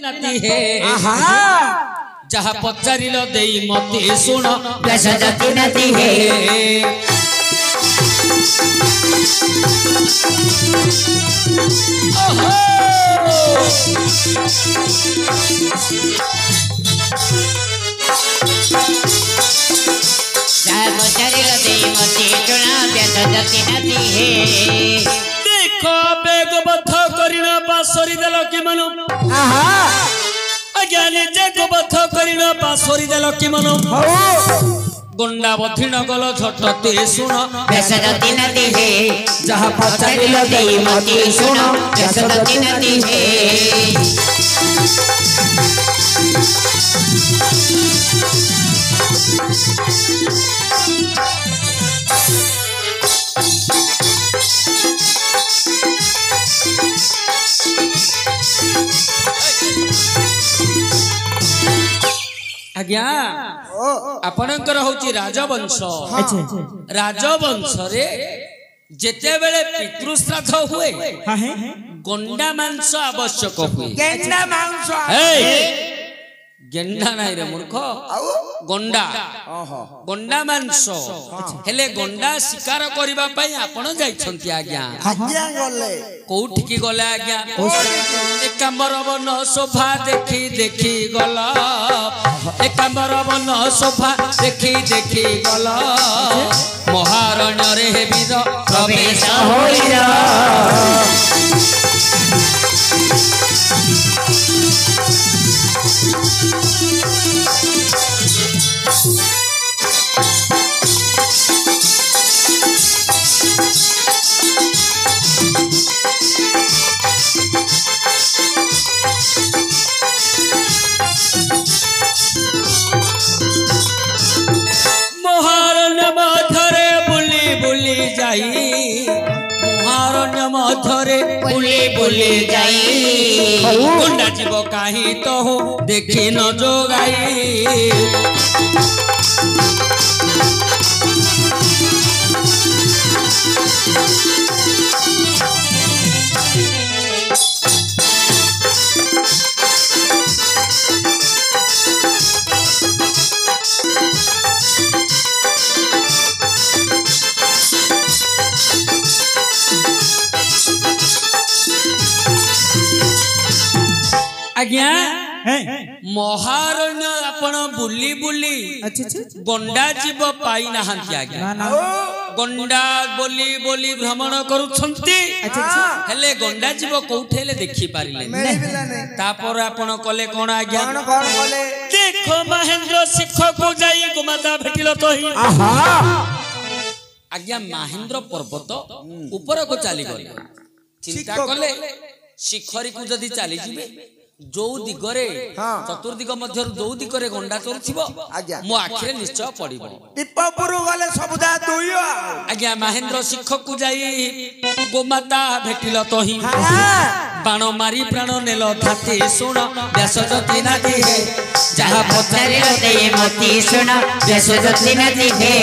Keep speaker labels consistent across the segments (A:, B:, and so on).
A: नाती हे जहा पचारिल देई मते सुन व्यास जाति नाती हे देखो बेग बथ करिना बासरी देल कि मनो अज्ञानी जग बथ करिना बासरी देल कि मनो गुंडा बथिन गल झटते सुन व्यास जाति नाती हे जहा पचारिल देई मते सुन व्यास जाति नाती हे आज्ञा आपणकर होची राजवंश राजवंश रे जेते बेले पितृश्राद्ध हुए गंडा मांस आवश्यक हुए
B: गेंडा मांस
A: गेंडा नहीं रे मूर्ख गंडा गंडा मांस हेले गंडा शिकार करबा पई आपण जाइछंती आज्ञा
B: आज्ञा गले
A: कोठी की गले आज्ञा एकांबर वन शोभा देखी देखी गला एकांबर वन शोभा देखी देखी गला महारण्य रे वीर प्रवेश होइरा महारण्य मधरे बुली बुली जाई गुंडा जीव काही तो हो देखी न जोगाई आज्ञा महारण्य आपण बुली बुली गंडा जीव पाई नाहंती आज्ञा गंडा बोली बोली भ्रमण करूछंती हेले गंडा जीव कोठेले देखि पारिले तापर आपण कले कोन आज्ञा देखो महेंद्र शिक्षक को जाई गोमाता भेटिलो तही आज्ञा महेंद्र पर्वत ऊपर को चली गले चिंता कले शिखरी को जदी चली जिबे जो दिगरे चतुर्दिग मध्य जो दिगरे गंडा चलथिबो मो आखिरे निश्चय पड़िबो
B: टिप्पपुरु गले सबदा दुइयो
A: आज्ञा महेंद्र शिक्षक को जाई गोमाता भेटिल तही बाण मारी प्राण नेल धाते सुन व्यास जाति नाती हे जहा पचारिल देई मते सुन व्यास जाति नाती हे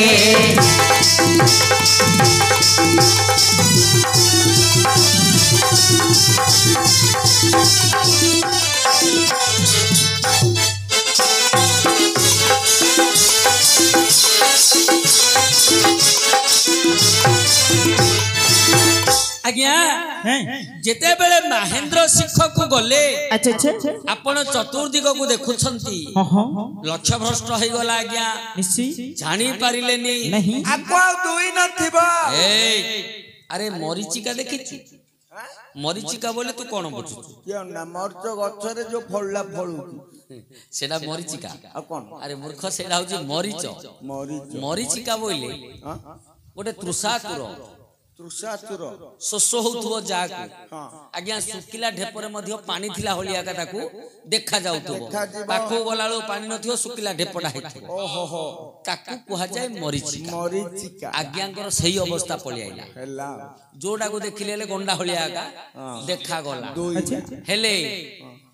A: आज्ञा जेते बेले महेंद्र शिक्षक को गले आपण चतुर्दिग को देखुछंती लक्ष्य भ्रष्ट होई गला आज्ञा जानी पारिलेनी
B: नहीं आको दुई नथिबो
A: अरे मरीचिका देखिछि मरीचिका बोले तू कोन बुझु
B: के ना मरच गछरे जो फळला फळु
A: सेडा मरीचिका
B: आ कोन
A: अरे मूर्ख सेडा होची मरीच मरीचिका बोले गोटे तृषातुर
B: तृषातुर
A: शोष होथुव जाको आज्ञा सुकिला ढेपरे मध्य पानी थिला होलिया का ताकू देखा जाउथुव पाखो गलालो पानी नथिव सुकिला ढेपडा हेथु
B: ओहो हो
A: ताकू कुहा जाय मरीचिका
B: मरीचिका
A: आज्ञांकर सही अवस्था पळि आइला
B: हेला
A: जोडा को देखिले गंडा होलिया का देखा गला हेले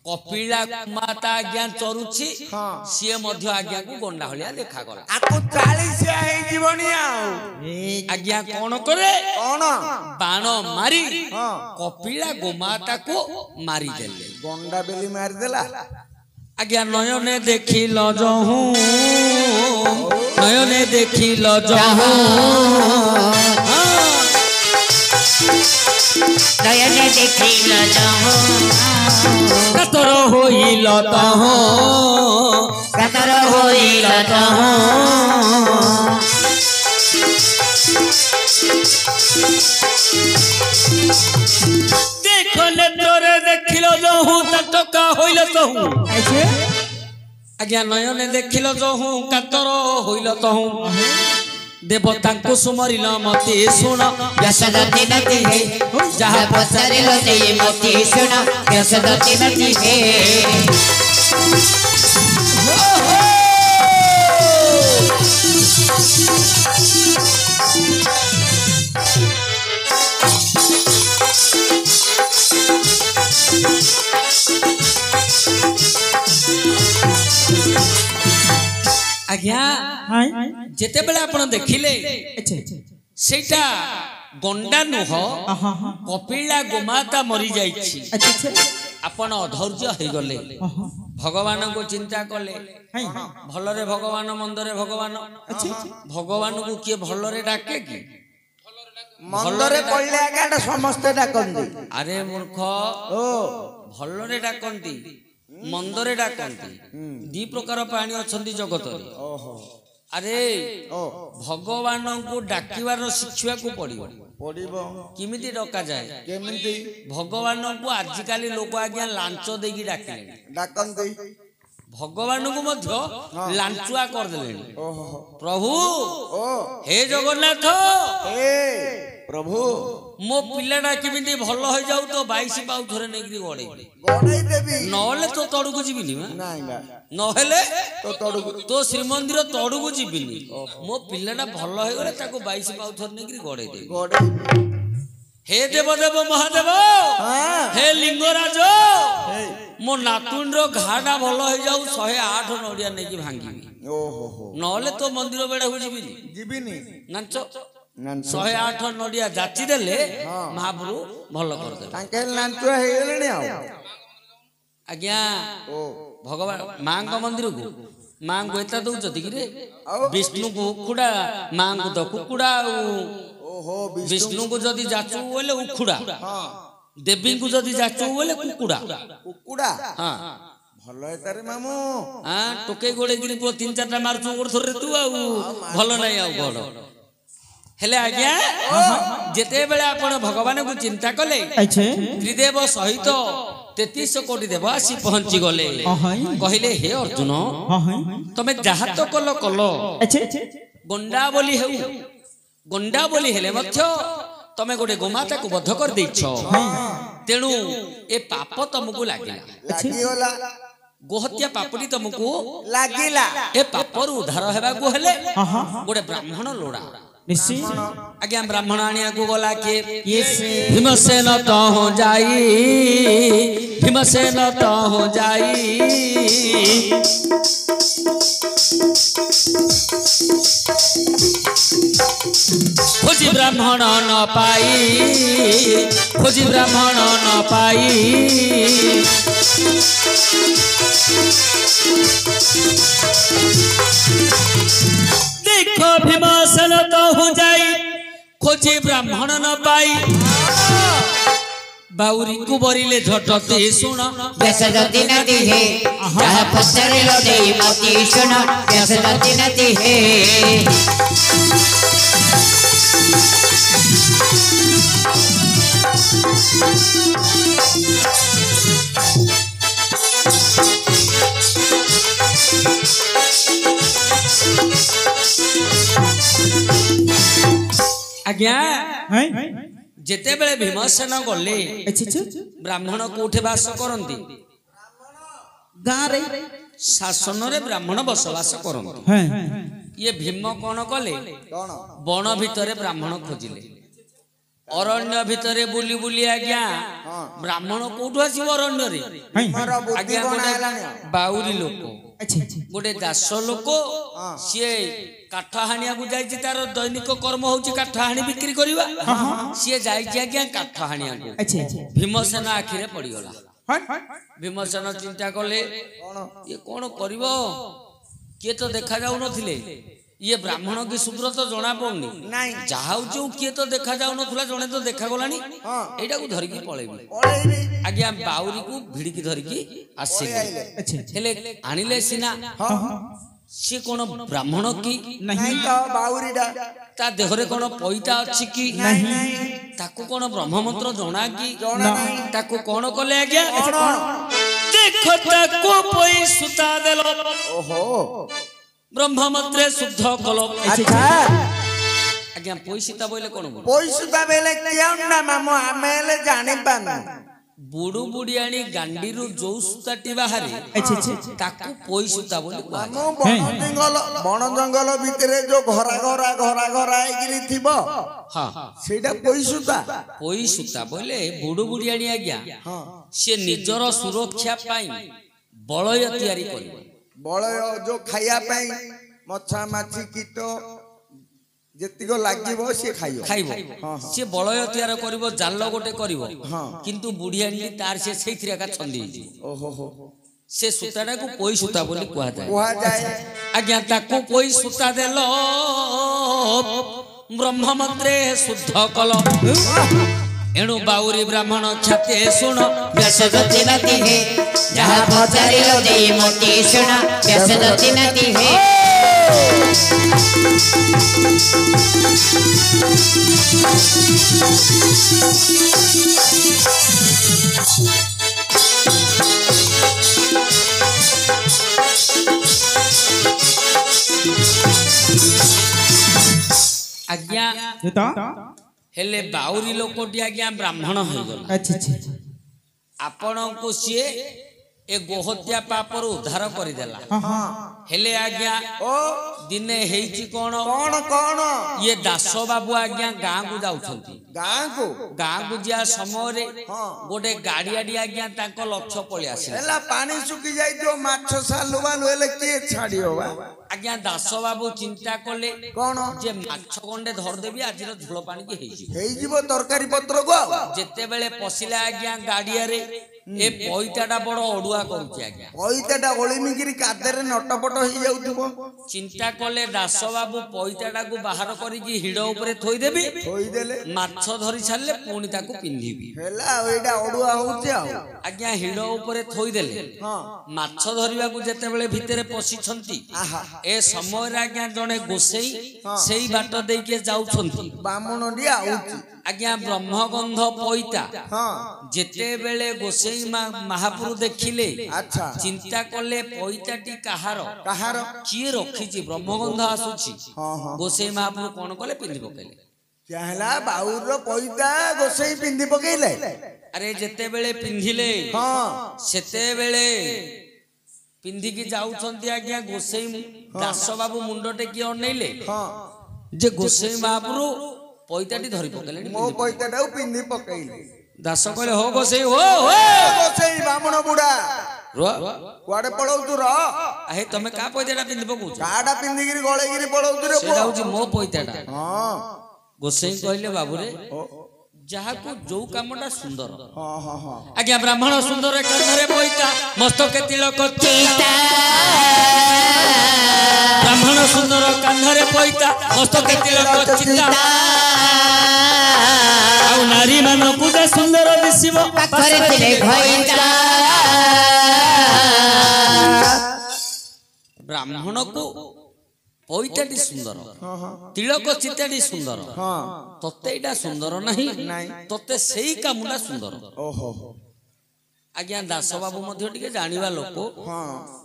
A: कपिला माता आज्ञा चरुछि
B: हाँ।
A: सी मध्य आज्ञा को गंडा हलिया देखा गला
B: आको 40 हे जीवनी आउ
A: आज्ञा कौन करे
B: कौन
A: बाण मारी
B: हाँ।
A: कपिला गोमाता को मारी देले
B: गंडा बेली मार देला
A: आज्ञा नयने देखिल जहू नयने देखिल जहू
C: नयने देखिल जहू
A: कातर होइल तहू
C: कातर होइल तहू
A: देखले तोरे देखिल जहू टका होइल तहू आज्ञा नयने देखिल जहू कातर होइल तहू देवता को सुमरिल मते सुन
C: यशोदती नती है जहाँ पसरिल ते मती सुन यशोदती नती है
A: आज्ञा जेते बेले आपण देखिले सेटा गंडा नुह कपिला गोमाता मरी जाइछि आपण अधैर्य हे गले भगवान को चिंता कले भलरे भगवान मंदरे भगवान भगवान को किए भलरे डाके कि
B: मंदरे पड़ले आगाटा समस्त डाकंदी
A: अरे मूर्ख
B: ओ
A: भलरे डाकंती मंदरे डाकंती दी प्रकार प्राणी अछंती जगत रे
B: ओहो
A: अरे
B: ओ
A: भगवान को डाकिवार शिक्षा को पड़िबो
B: पड़िबो
A: किमिति डका जाए
B: केमिति
A: भगवान को आजिकाली लोक आज्ञा लांच देकी डाकिले
B: डाकंदी
A: भगवान को मध्य लांचुआ कर देले
B: ओहो
A: प्रभु
B: ओ
A: हे जगन्नाथ
B: ए प्रभु
A: मो पिलाटा किमिति भल हो जाऊ तो 22 पाउ थरे नेकरी गड़े
B: गड़ाई देबी
A: नहले तो तड़ू को जीविनी
B: नाइ ना
A: नहले
B: तो तड़ू
A: तो श्रीमंदिर तड़ू को जीविनी मो पिलाटा भल हो गले ताको 22 पाउ थरे नेकरी गड़े दे
B: गड़ाई
A: हे देवदेव महादेव
B: हां
A: हे लिंगराज
B: हे
A: मो नातुन रो घाटा भल हो जाऊ 108 नड़िया नेकी भांगी
B: ओहो हो
A: नहले तो मंदिर बेड़ा हो जीविनी
B: जीविनी
A: नांचो
B: नांच
A: 108 नड़िया जाची देले महाप्रभु भल कर दे
B: तांके नांचुआ हे गेलेनी आ
A: आज्ञा
B: ओ
A: भगवान मां का मंदिर को मां को एता दउचती कि रे
B: आओ
A: विष्णु को कुकुड़ा मां को तो कुकुड़ा
B: ओहो
A: विष्णु को जदी जाचू बोले उखुड़ा
B: हां
A: देवी को जदी जाचू बोले कुकुड़ा
B: कुकुड़ा
A: हां
B: भलो है तारे मामू
A: हां टोके गोड़े गिरी पो 3-4टा मारचू गोड़ थरे तू आ भलो नै आ गोड़ हेले आज्ञा जेते बेले आपण भगवान को चिंता कले त्रिदेव सहित 33 कोटी देव आसी पहुंची गले कहिले हे अर्जुन तमे जहा तो कल कल गंडा बोली हेउ गंडा बोली हेले मध्य तमे गोटे गोमाता को बद्ध कर दैछ तेणु ए पाप तुमको लागिला
B: लागिला
A: गोहत्या पापटी तुमको
B: लागिला
A: ए पापर उद्धार हेबा को हेले गोटे ब्राह्मण लोड़ा
C: निश्चित
A: आज्ञा ब्राह्मण आनिया को गला के भीमसेन तो हो जाई भीमसेन तो हो जाई खोजी ब्राह्मण न पाई खोजी ब्राह्मण न पाई देखो भीमसेन तो हो जाई खोजी ब्राह्मण न पाई बाउरी को बरिले झटते सुन
C: यशोदती नती है जहाँ पसरिल ते मती सुन यशोदती नती है
A: आज्ञा जेते बेले भीमसेन गले ब्राह्मण कोठे वास करंती
C: गारे
A: शासन रे ब्राह्मण बसवास करंती ये भीम कोन कले
B: कोन
A: वन भितरे ब्राह्मण खोजिले ଅରଣ୍ୟ ଭିତରେ ବୁଲି ବୁଲି ଆଜ୍ଞା ବ୍ରାହ୍ମଣ କୋଉଠୁ ଆସିବ ଅରଣ୍ୟରେ? ଆଜ୍ଞା ଗୋଟେ ବାଉରୀ ଲୋକ, ଗୋଟେ ଦାସ ଲୋକ, ସିଏ କାଠ ହାଣିବାକୁ ଯାଇଛି। ତାର ଦୈନିକ କର୍ମ ହଉଛି କାଠ ହାଣି ବିକ୍ରି କରିବା। ସିଏ ଯାଇଛି ଆଜ୍ଞା କାଠ ହାଣିବାକୁ। ଭୀମସେନ ଆଖିରେ ପଡିଗଲା। ଭୀମସେନ ଚିନ୍ତା କଲେ ଇଏ କଣ କରିବ? କିଏ ତ ଦେଖା ଯାଉନଥିଲେ, ଇଏ ବ୍ରାହ୍ମଣ କି ଶୂଦ୍ର ତ ଜଣା ପଡୁନି। ଯାହା ହଉଛି କିଏ ତ ଦେଖା ଯାଉନଥିଲା, ଜଣେ ତ ଦେଖାଗଲାଣି, ଏଇଟାକୁ ଧରିକି ପଳେଇବି। ଆଜ୍ଞା ବାଉରୀକୁ ଭିଡିକି ଧରିକି ଆସିଲେ। ହେଲେ ଆଣିଲେ ସିନା, ସିଏ କଣ ବ୍ରାହ୍ମଣ କି
B: ବାଉରୀଟା
A: ତା ଦେହରେ କଣ ପଇତା ଅଛି କି? ତାକୁ କଣ ବ୍ରହ୍ମମନ୍ତ୍ର ଜଣା କି? ତାକୁ କଣ କଲେ ଆଜ୍ଞା? ଦେଖ ତାକୁ ପଇ ସୁତା ଦେଲ, ବ୍ରହ୍ମମନ୍ତ୍ରେ ଶୁଦ୍ଧ କଲ। ଆଜ୍ଞା ପଇସୁତା ବୋଇଲେ କଣ?
B: ପଇସୁତା ବେଲେ କେଉଁଟା ମାମୁ ଆମେ ହେଲେ ଜାଣିପାରୁନୁ।
A: ବୁଡୁ ବୁଡିଆଣି ଗାଣ୍ଡିରୁ ଯୋଉ ସୂତାଟି ବାହାରେ ତାକୁ ପଇସୁତା ବୋଲି କୁହାଯାଏ।
B: ବଣ ଜଙ୍ଗଲ ଭିତରେ ଯୋଉ ଘରା ହେଇକିରି ଥିବ ସେଇଟା ପଇସୁତା।
A: ପଇସୁତା ବୋଇଲେ ବୁଡୁ ବୁଡିଆଣି ଆଜ୍ଞା ସିଏ ନିଜର ସୁରକ୍ଷା ପାଇଁ ବଳୟ ତିଆରି କରିବ।
B: ବଳୟ ଯୋଉ ଖାଇବା ପାଇଁ ମଛା ମାଛି କୀଟ ଯେତିକ ଲାଗିବ ସିଏ ଖାଇବ।
A: ସିଏ ବଳୟ ତିଆରି କରିବ, ଜାଲ ଗୋଟେ କରିବ, କିନ୍ତୁ ବୁଢିଆଣି ତାର ସେ ସେଇଥିରେ ଏକା ଛନ୍ଦି ହେଇଯିବ। ସେ ସୂତାଟାକୁ ପଇ ସୂତା ବୋଲି କୁହାଯାଏ। ଆଜ୍ଞା ତାକୁ ପଇ ସୂତା ଦେଲ, ବ୍ରହ୍ମମନ୍ତ୍ରେ ଶୁଦ୍ଧ କଲ। ଏଣୁ ବାଉରୀ ବ୍ରାହ୍ମଣ ଖ୍ୟାତେ ଶୁଣ,
C: ବ୍ୟାସ ଦତିନତି ହେ, ଯାହା ପଚାରିଲ ଦେଇ ମତି ଶୁଣ। ବ୍ୟାସ ଦତିନତି ହେ।
A: ଆଜ୍ଞା ହେଲେ ବାଉରୀ ଲୋକଟି ଆଜ୍ଞା ବ୍ରାହ୍ମଣ ହେଇଗଲା। ଆପଣଙ୍କୁ ସିଏ ଏ ଗୋହତ୍ୟା ପାପରୁ ଉଦ୍ଧାର କରିଦେଲା। ହେଲେ ଆଜ୍ଞା ଦିନେ ହେଇଛି କଣ? ଇଏ ଦାସ ବାବୁ ଆଜ୍ଞା ଗାଁକୁ ଯାଉଛନ୍ତି। ଗାଁକୁ ଯିବା ସମୟରେ ଗୋଟେ ଗାଡିଆଟି ଆଜ୍ଞା ତାଙ୍କ ଲକ୍ଷ୍ୟ ପଳେଇ ଆସିଲା।
B: ପାଣି ଶୁଖି ଯାଇଥିବ, ମାଛ ସାଲୁ ବାଲୁ ହେଲେ କିଏ ଛାଡିବ?
A: ଆଜ୍ଞା ଦାସ ବାବୁ ଚିନ୍ତା କଲେ କଣ ଯେ ମାଛ ଗଣ୍ଡେ ଧରିଦେବି, ଆଜିର ଝୋଳ ପାଣିକି ହେଇଯିବ
B: ତରକାରୀ ପତ୍ରକୁ।
A: ଯେତେବେଳେ ପଶିଲା ଆଜ୍ଞା ଗାଡିଆରେ, ଏ ପଇତାଟା ବଡ ଅଡୁଆ କରୁଛି ଆଜ୍ଞା।
B: ପଇତାଟା ଓଳିମିକିରି କାଦେରେ ନଟପଟ ହେଇଯାଉଥିବ।
A: ଚିନ୍ତା କଲେ ଦାସ ବାବୁ ପଇତାଟାକୁ ବାହାର କରିକି ହିଡ ଉପରେ ଥୋଇଦେବି, ମାଛ ଧରି ସାରିଲେ ପୁଣି ତାକୁ ପିନ୍ଧିବି।
B: ଏଇଟା ଅଡୁଆ ହଉଛି ଆଉ।
A: ଆଜ୍ଞା ହିଡ ଉପରେ ଥୋଇଦେଲେ। ମାଛ ଧରିବାକୁ ଯେତେବେଳେ ଭିତରେ ପଶିଛନ୍ତି, ଏ ସମୟରେ ଆଜ୍ଞା ଜଣେ ଗୋସେଇ ସେଇ ବାଟ ଦେଇକି ଯାଉଛନ୍ତି।
B: ବାମୁଣଟି ଆଉଛି
A: ଆଜ୍ଞା ବ୍ରହ୍ମଗନ୍ଧ ପଇତା। ଯେତେବେଳେ ଗୋସେଇ ମହାପୁରୁ ଦେଖିଲେ, ଚିନ୍ତା କଲେ ପଇତାଟି କାହାର, କିଏ ରଖିଛି, ବ୍ରହ୍ମଗନ୍ଧ ଆସୁଛି। ଗୋସେଇ ମହାପୁରୁ କଣ କଲେ? ପିନ୍ଧି ପକେଇଲେ।
B: ବାଉର ପଇତା ଗୋସେଇ ପିନ୍ଧି ପକେଇଲେ।
A: ଆରେ ଯେତେବେଳେ ପିନ୍ଧିଲେ, ସେତେବେଳେ ପିନ୍ଧିକି ଯାଉଛନ୍ତି ଆଜ୍ଞା ଗୋସେଇ ଦାସ ବାବୁ ମୁଣ୍ଡ ଟେକି ଅନେଇଲେ ଯେ ଗୋସେଇ ମହାପୁରୁ ପଇତାଟି ଧରି ପକେଇଲେ।
B: ମୋ ପଇତାଟାକୁ ପିନ୍ଧି ପକେଇଲେ।
A: ଦାସ କହିଲେ ହୋ ଗୋସେଇ,
B: ଗୋସେଇ ବାମୁଣ ବୁଢା କୁଆଡେ ପଳଉଛୁ?
A: ତମେ କା ପଇତାଟା ପିନ୍ଧି ପକଉଛ?
B: କାଟା ପିନ୍ଧିକିରି ଗଳେଇକିରି ପଳଉଛୁ?
A: ସେଟା ହଉଛି ମୋ ପଇତାଟା। ଗୋସେଇ କହିଲେ ବାବୁରେ, ଯାହାକୁ ଯୋଉ କାମଟା ସୁନ୍ଦର। ଆଜ୍ଞା ବ୍ରାହ୍ମଣ ସୁନ୍ଦର, କାନ୍ଧରେ ପଇତା, ମସ୍ତକେ ତିଳକ ଚିତା। ବ୍ରାହ୍ମଣ ସୁନ୍ଦର, କାନ୍ଧରେ ପଇତା, ମସ୍ତକେ ତିଳକ ଚିତା। ଆଉ ନାରୀ ମାନଙ୍କୁ ଯେ ସୁନ୍ଦର ଦିଶିବ,
C: ପାଖରେ ଥିଲେ ଘଇତା।
A: ବ୍ରାହ୍ମଣକୁ ପଇତାଟି ସୁନ୍ଦର, ତିଳକ ଚିତାଟି ସୁନ୍ଦର, ତତେ ଏଇଟା ସୁନ୍ଦର ନାହିଁ, ତତେ ସେଇ କାମଟା ସୁନ୍ଦର। ଆଜ୍ଞା ଦାସ ବାବୁ ମଧ୍ୟ ଟିକେ ଜାଣିବା ଲୋକ,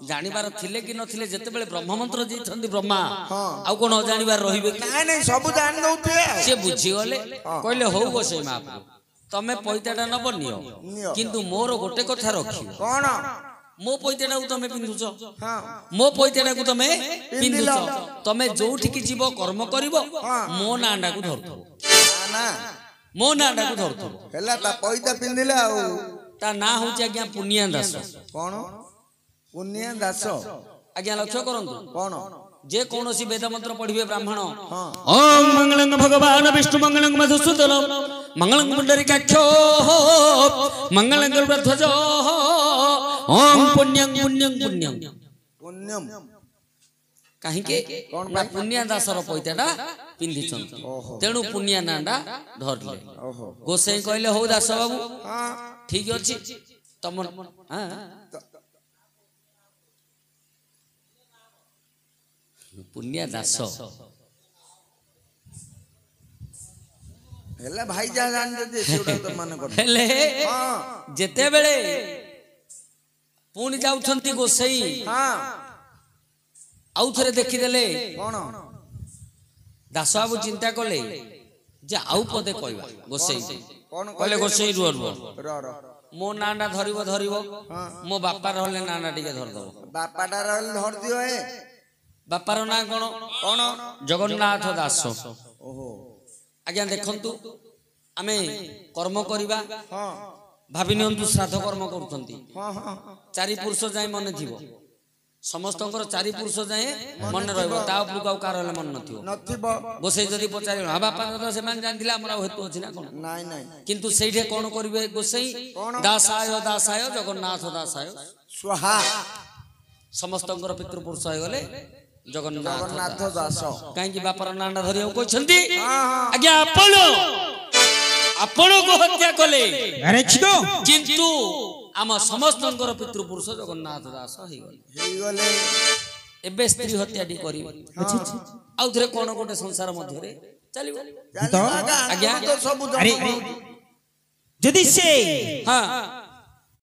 A: ଜାଣିବାର ଥିଲେ କି ନଥିଲେ, ଯେତେବେଳେ ବ୍ରହ୍ମମନ୍ତ୍ର ଦେଇଛନ୍ତି ବ୍ରହ୍ମା, ଆଉ କଣ ଅଜାଣିବାର ରହିବେ?
B: ସବୁ ଜାଣି ଦଉଥିବେ।
A: ସେ ବୁଝିଗଲେ, କହିଲେ ହଉ ଗୋସେଇ ମହାପୁରୁ, ତମେ ପଇତାଟା ନବ ନିଅ, କିନ୍ତୁ ମୋର ଗୋଟେ କଥା ରଖିବ।
B: କଣ?
A: ମୋ ପଇତାଟାକୁ ତମେ ପିନ୍ଧୁଛ, ମୋ ପଇତାଟାକୁ ତମେ ପିନ୍ଧୁଛ, ତମେ ଯୋଉଠିକି ଯିବ କର୍ମ କରିବ, ମୋ ନାଁଟାକୁ ଧରୁଥିବ। ମୋ ନାଁଟାକୁ ଧରୁଥିବ
B: ହେଲା ତା ପଇତା ପିନ୍ଧିଲେ ଆଉ
A: ତା ନାଁ ହଉଛି ଆଜ୍ଞା ପୁନିଆ ଦାସ
B: କଣ ପୁନିଆ ଦାସ
A: ଆଜ୍ଞା ଲକ୍ଷ୍ୟ କରନ୍ତୁ
B: କଣ
A: ଯେ କୌଣସି ବେଦ ମନ୍ତ୍ର ପଢିବେ ବ୍ରାହ୍ମଣ
B: ହଁ
A: ଓಂ ମଙ୍ଗଳଂ ଭଗବାନ ବିଷ୍ଣୁ ମଙ୍ଗଳଂ ମଧୁସୂଦନ ମଙ୍ଗଳଂ ପୁଣ୍ଡରୀକାକ୍ଷ ମଙ୍ଗଳଂ ଗରୁଡଧ୍ୱଜ ଓಂ ପୁଣ୍ୟଂ ପୁଣ୍ୟଂ ପୁଣ୍ୟଂ
B: ପୁଣ୍ୟମ୍
A: କାହିଁକି ନା ପୁନିଆ ଦାସର ପଇତାଟା ପିନ୍ଧିଛନ୍ତି ତେଣୁ ପୁନିଆ ନାଁଟା ଧରିଲେ
B: ଓହୋ
A: ଗୋସାଇଁ କହିଲେ ହଉ ଦାସ ବାବୁ
B: ହଁ
A: ଠିକ ଅଛି ତମର ପୁନିଆ ଦାସ
B: ହେଲା ଭାଇ ଯାହା ଜାଣିଛନ୍ତି ସେଗୁଡା ତ ମାନେ କର
A: ହେଲେ
B: ହଁ
A: ଯେତେବେଳେ ପୁଣି ଯାଉଛନ୍ତି ଗୋସାଇଁ
B: ହଁ
A: ଆଉ ଥରେ ଦେଖିଦେଲେ
B: କଣ
A: ଦାସ ବାବୁ ଚିନ୍ତା କଲେ ଯେ ଆଉ ପଦେ କହିବା ଗୋସାଇଁ
B: କଣ
A: କହିଲେ ଗୋସାଇଁ ରୁହ ରୁହ
B: ର ର
A: ମୋ ନାଁଟା ଧରିବ ମୋ ବାପା ରହିଲେ ନାଁଟା ଟିକେ ଧରିଦବ
B: ବାପାଟା ରହିଲେ ଧରିଦିଅ ଏ
A: ବାପାର ନାଁ କଣ
B: କଣ
A: ଜଗନ୍ନାଥ ଦାସ
B: ଓହୋ
A: ଆଜ୍ଞା ଦେଖନ୍ତୁ ଆମେ କର୍ମ କରିବା
B: ହଁ
A: ଭାବି ନିଅନ୍ତୁ ଶ୍ରାଦ୍ଧ କର୍ମ କରୁଛନ୍ତି
B: ହଁ ହଁ
A: 4 ପୁରୁଷ ଯାଏ ମନେ ଥିବ ସମସ୍ତଙ୍କର 4 ପୁରୁଷ ଯାଏ ମନେ ରହିବ ତା ଉପରକୁ ଆଉ କାହାର ହେଲେ ମନେ ନଥିବ
B: ନଥିବ
A: ଗୋସାଇଁ ଯଦି ପଚାରିବ ହଁ ବାପା ତ ସେମାନେ ଜାଣିଥିଲେ ଆମର ଆଉ ହେତୁ ଅଛି ନା କଣ
B: ନାଇଁ ନାଇଁ
A: କିନ୍ତୁ ସେଇଠି କଣ କରିବେ ଗୋସାଇଁ ଦାସାୟ ଦାସାୟ ଜଗନ୍ନାଥ ଦାସାୟ
B: ସ୍ୱାହା
A: ସମସ୍ତଙ୍କର ପିତୃପୁରୁଷ ହେଇଗଲେ
B: ଜଗନ୍ନାଥ ଦାସ
A: କାହିଁକି ବାପାର ନାଁଟା ଧରିବାକୁ କହିଛନ୍ତି
B: ହଁ
A: ଆଜ୍ଞା ଆପଣଙ୍କୁ ହତ୍ୟା କଲେ କିନ୍ତୁ ଆମ ସମସ୍ତଙ୍କର ପିତୃପୁରୁଷ ଜଗନ୍ନାଥ ଦାସ
B: ହେଇଗଲେ
A: ଏବେ ସ୍ତ୍ରୀ ହତ୍ୟାଟି କରିବେ ଆଉ ଥରେ କଣ ଗୋଟେ ସଂସାର ମଧ୍ୟରେ ଚାଲିବ
B: ଆଜ୍ଞା
A: ଆଜ୍ଞା
B: ସବୁ
D: ଯଦି ସେ
A: ହଁ